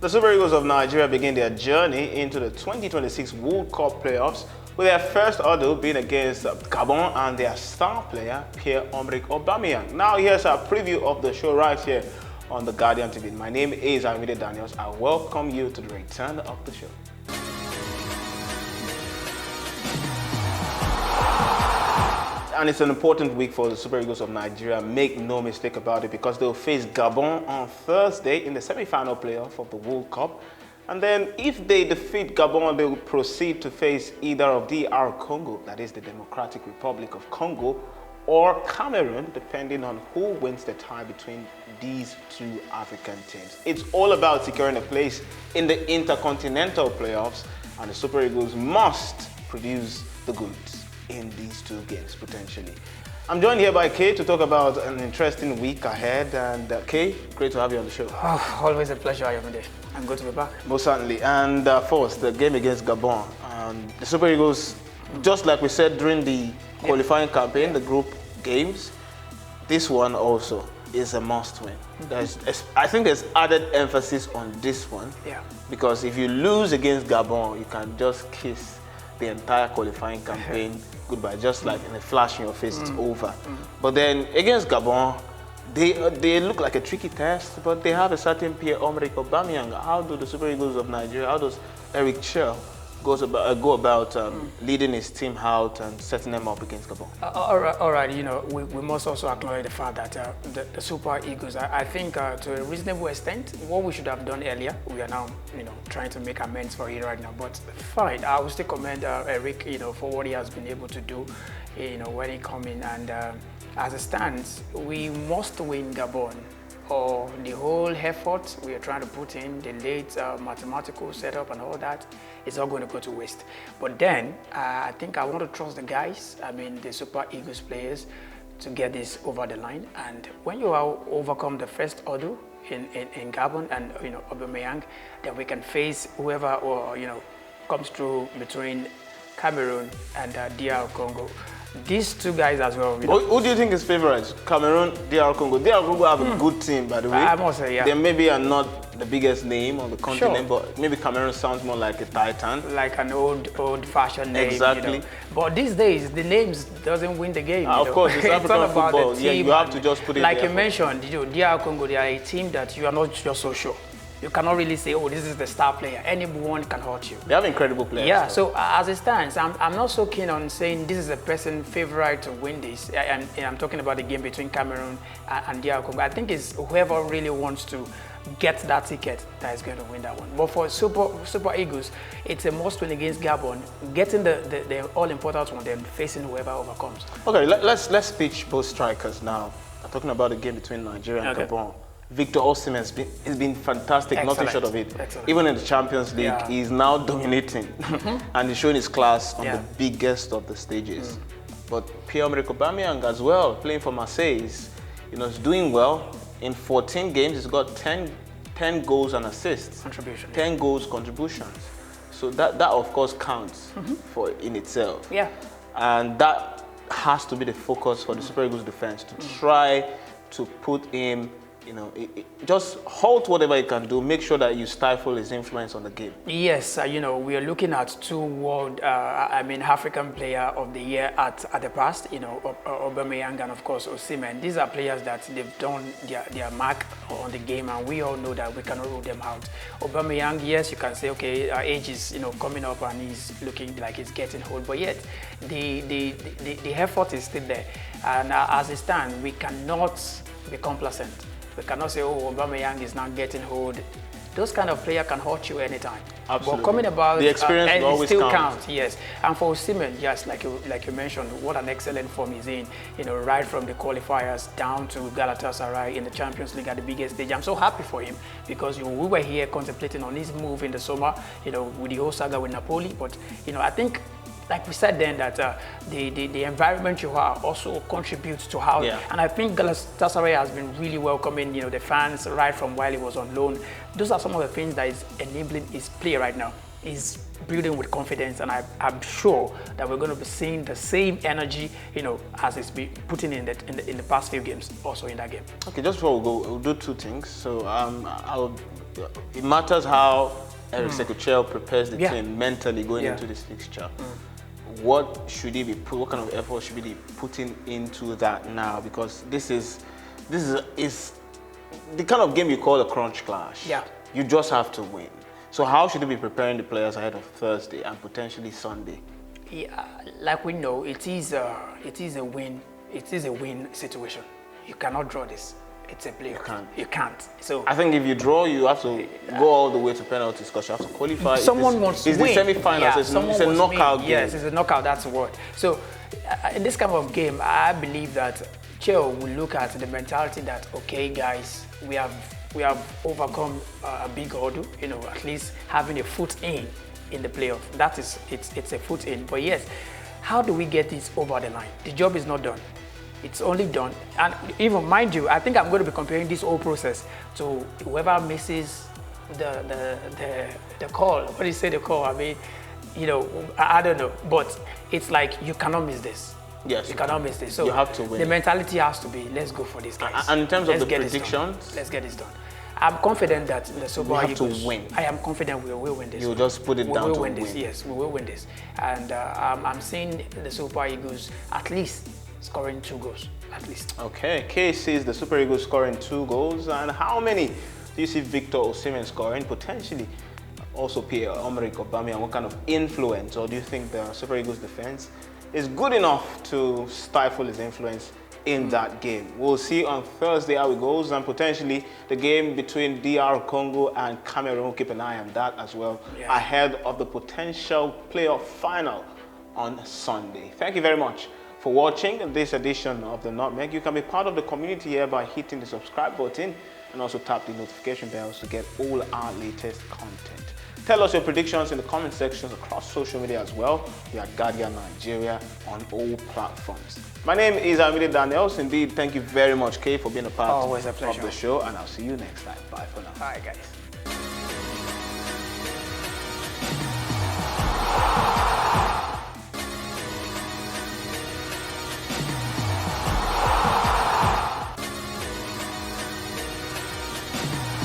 The Super Eagles of Nigeria begin their journey into the 2026 World Cup playoffs with their first hurdle being against Gabon and their star player, Pierre-Emerick Aubameyang. Now here's a preview of the show right here on the GuardianTV. My name is Ayomide. I welcome you to the return of the show. And it's an important week for the Super Eagles of Nigeria. Make no mistake about it, because they'll face Gabon on Thursday in the semi-final playoff of the World Cup. And then if they defeat Gabon, they will proceed to face either of DR Congo, that is the Democratic Republic of Congo, or Cameroon, depending on who wins the tie between these two African teams. It's all about securing a place in the intercontinental playoffs, and the Super Eagles must produce the goods in these two games, potentially. I'm joined here by Kay to talk about an interesting week ahead. And Kay, great to have you on the show. Oh, always a pleasure, Ayomide. I'm good to be back. Most certainly. And first, the game against Gabon. The Super Eagles, just like we said during the qualifying campaign, the group games, this one also is a must win. I think there's added emphasis on this one. Yeah. Because if you lose against Gabon, you can just kiss the entire qualifying campaign goodbye, just like in a flash in your face, it's over. But then against Gabon, they look like a tricky test, but they have a certain Pierre-Emerick Aubameyang. How do the Super Eagles of Nigeria, how does Eric Chell go about leading his team out and setting them up against Gabon? All right. You know, we must also acknowledge the fact that the Super Eagles, I think to a reasonable extent, what we should have done earlier, we are now, trying to make amends for it right now. But fine, I will still commend Eric, for what he has been able to do, when he come in. And as it stands, we must win Gabon, or the whole effort we are trying to put in, the late mathematical setup and all that, is all going to go to waste. But then, I think I want to trust the guys, the Super Eagles players, to get this over the line. And when you overcome the first hurdle in Gabon and, Aubameyang, then we can face whoever, comes through between Cameroon and DR Congo. These two guys as well. Who do you think is favorites? Cameroon, DR Congo. DR Congo have a good team, by the way. I must say, yeah. They maybe are not the biggest name on the continent, but maybe Cameroon sounds more like a titan. Like an old-fashioned name. Exactly. But these days, the names doesn't win the game. Of course, it's African all about football. The team. Yeah, you have to just put it like there. You mentioned, DR Congo, they are a team that you are not just so sure. You cannot really say, oh, this is the star player. Anyone can hurt you. They have incredible players. Yeah, so as it stands, I'm not so keen on saying this is a person favorite to win this. I'm talking about the game between Cameroon and DR Congo. I think it's whoever really wants to get that ticket that is going to win that one. But for Super Eagles, it's a must win against Gabon, getting the all-important one, then facing whoever overcomes. Okay, let's pitch both strikers now. I'm talking about the game between Nigeria and Gabon. Victor Osimhen has been fantastic, Excellent. nothing short of it. Excellent. Even in the Champions League, he's now dominating and he's showing his class on the biggest of the stages. But Pierre-Emerick Aubameyang as well, playing for Marseille, is doing well. In 14 games, he's got 10 goals and assists. 10 goals contributions. So that of course counts in itself. Yeah. And that has to be the focus for the Super Eagles defense, to try to put him, just halt whatever you can do. Make sure that you stifle his influence on the game. Yes, we are looking at two African Player of the Year at the past. Aubameyang and of course Osimhen. These are players that they've done their mark on the game, and we all know that we cannot rule them out. Aubameyang, yes, you can say, okay, our age is coming up and he's looking like he's getting old, but yet the effort is still there. And as it stands, we cannot be complacent. We cannot say, oh, Aubameyang is not getting old. Those kind of players can hurt you anytime. Absolutely. But coming about the experience will always still count. counts, yes. And for Osimhen, yes, like you mentioned, what an excellent form he's in. Right from the qualifiers down to Galatasaray in the Champions League at the biggest stage. I'm so happy for him, because we were here contemplating on his move in the summer, with the whole saga with Napoli. But I think, like we said then, that the environment you are also contributes to how, and I think Galatasaray has been really welcoming, the fans right from while he was on loan. Those are some of the things that is enabling his play right now. He's building with confidence, and I'm sure that we're going to be seeing the same energy, as it's been putting in the past few games, also in that game. Okay, just before we go, we'll do two things. So I'll it matters how Eric Sekuchel prepares the Yeah. team mentally going Yeah. into this fixture. What should he be what kind of effort should he be putting into that now? Because this is the kind of game you call a crunch clash. Yeah. You just have to win. So how should he be preparing the players ahead of Thursday and potentially Sunday? Yeah, like we know, it is a win situation. You cannot draw this. It's a play. You can't. So I think if you draw, you have to go all the way to penalties because you have to qualify. Someone wants to win. It's the semi-finals. Yeah, it's a knockout game. Yes, it's a knockout. That's the word. So in this kind of game, I believe that Chel will look at the mentality that, okay, guys, we have overcome a big hurdle. You know, at least having a foot in the playoff. That is, it's a foot in. But yes, how do we get this over the line? The job is not done. It's only done, and even mind you, I think I'm going to be comparing this whole process to whoever misses the call. What do you say, the call? I mean, you know, I don't know, but it's like you cannot miss this. Yes, you cannot miss this. So you have to win. The mentality has to be, let's go for this, guys. And in terms of the Let's predictions, let's get this done. I'm confident that the Super have Eagles, to win. I am confident we will win this. You'll just put it down We to will win win. this. Yes, we will win this. And I'm seeing the Super Eagles at least scoring 2 goals, at least. Okay, Kay sees the Super Eagles scoring 2 goals. And how many do you see Victor Osimhen scoring? Potentially also Pierre-Emerick Aubameyang. What kind of influence, or do you think the Super Eagles defense is good enough to stifle his influence in that game? We'll see on Thursday how it goes, and potentially the game between DR Congo and Cameroon. We'll keep an eye on that as well, ahead of the potential playoff final on Sunday. Thank you very much for watching this edition of the Nutmeg. You can be part of the community here by hitting the subscribe button and also tap the notification bells to get all our latest content. Tell us your predictions in the comment sections across social media as well. We are Guardian Nigeria on all platforms. My name is Ayomide Daniels. Indeed, thank you very much, Kay, for being a part Always a of pleasure. the show, and I'll see you next time. Bye for now. All right, guys.